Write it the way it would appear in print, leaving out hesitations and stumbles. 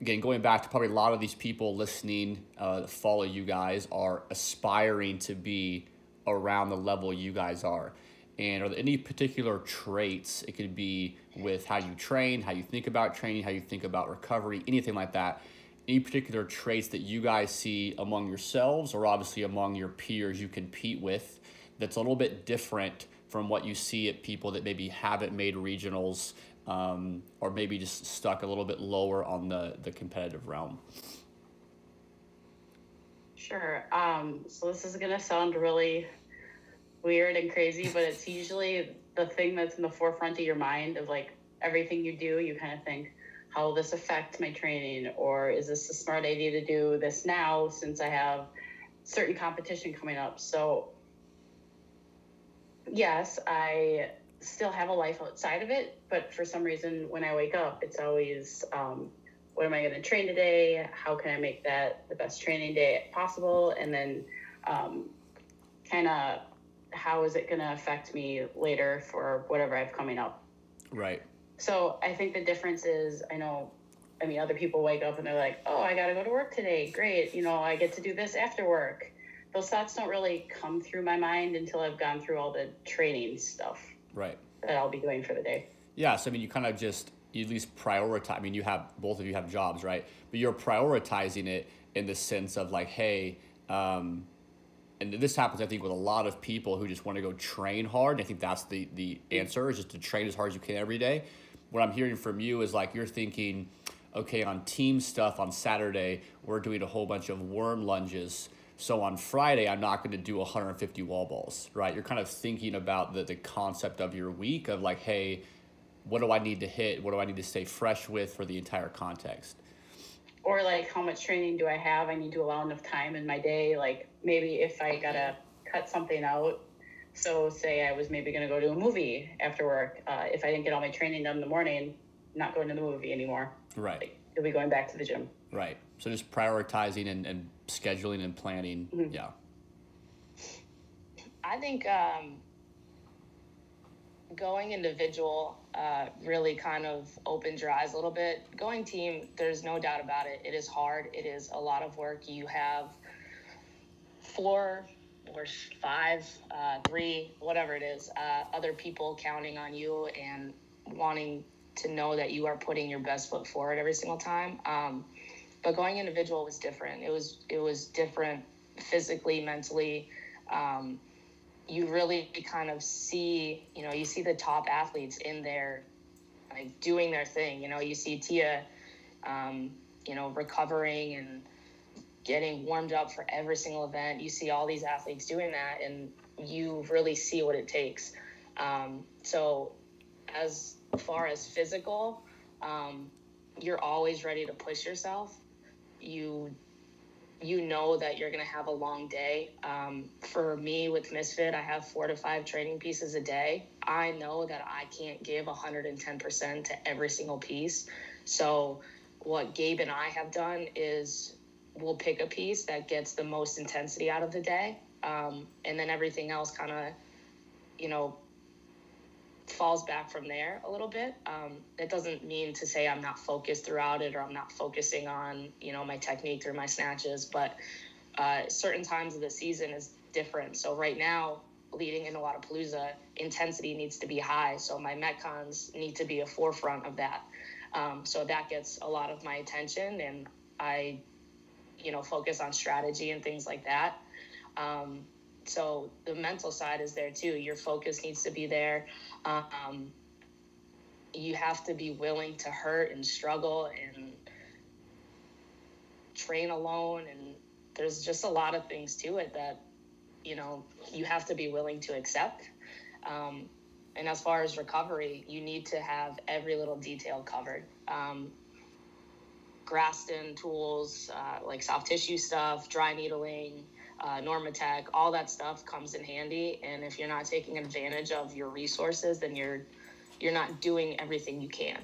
again, going back to probably a lot of these people listening that follow you guys are aspiring to be around the level you guys are. And are there any particular traits? It could be with how you train, how you think about training, how you think about recovery, anything like that. Any particular traits that you guys see among yourselves or obviously among your peers you compete with that's a little bit different from what you see at people that maybe haven't made regionals, or maybe just stuck a little bit lower on the competitive realm? Sure. So this is going to sound really weird and crazy, but it's usually the thing that's in the forefront of your mind of like everything you do, you kind of think, how will this affect my training? Or is this a smart idea to do this now since I have certain competition coming up? So yes, I still have a life outside of it, but for some reason when I wake up, it's always, what am I going to train today? How can I make that the best training day possible? And then kind of how is it going to affect me later for whatever I have coming up? Right. So I think the difference is, other people wake up and they're like, oh, I got to go to work today. Great. I get to do this after work. Those thoughts don't really come through my mind until I've gone through all the training stuff. Right. That I'll be doing for the day. Yeah. So, you kind of you at least prioritize. Both of you have jobs, right? But you're prioritizing it in the sense of like, hey, and this happens, I think, with a lot of people who just want to go train hard. And I think that's the answer, is just to train as hard as you can every day. What I'm hearing from you is like you're thinking, okay, on team stuff on Saturday, we're doing a whole bunch of worm lunges. So on Friday, I'm not going to do 150 wall balls, right? You're kind of thinking about the concept of your week of like, hey, what do I need to hit? What do I need to stay fresh with for the entire context? Or like, how much training do I have? I need to allow enough time in my day. Like maybe if I got to cut something out. So say I was maybe going to go to a movie after work. If I didn't get all my training done in the morning, not going to the movie anymore. Right. Like, you'll be going back to the gym. Right. So just prioritizing and scheduling and planning. Mm-hmm. Yeah. I think going individual really kind of opens your eyes a little bit. Going team, there's no doubt about it. It is hard. It is a lot of work. You have 4 or 5, 3, whatever it is, other people counting on you and wanting to know that you are putting your best foot forward every single time. But going individual was different. It was different physically, mentally. You really kind of see, you see the top athletes in there, like doing their thing. You see Tia, recovering and getting warmed up for every single event. You see all these athletes doing that, and you really see what it takes. So as far as physical, you're always ready to push yourself. You know that you're going to have a long day. For me with Misfit, I have 4 to 5 training pieces a day. I know that I can't give 110% to every single piece. So what Gabe and I have done is we'll pick a piece that gets the most intensity out of the day. And then everything else kind of, falls back from there a little bit. That doesn't mean to say I'm not focused throughout it or I'm not focusing on, my technique or my snatches, but certain times of the season is different. So right now, leading into Wodapalooza, intensity needs to be high. So my Metcons need to be a forefront of that. So that gets a lot of my attention, and I, focus on strategy and things like that. So the mental side is there too. Your focus needs to be there. You have to be willing to hurt and struggle and train alone. And there's just a lot of things to it that, you have to be willing to accept. And as far as recovery, you need to have every little detail covered. Graston tools, like soft tissue stuff, dry needling, Normatec, all that stuff comes in handy. And if you're not taking advantage of your resources, then you're not doing everything you can.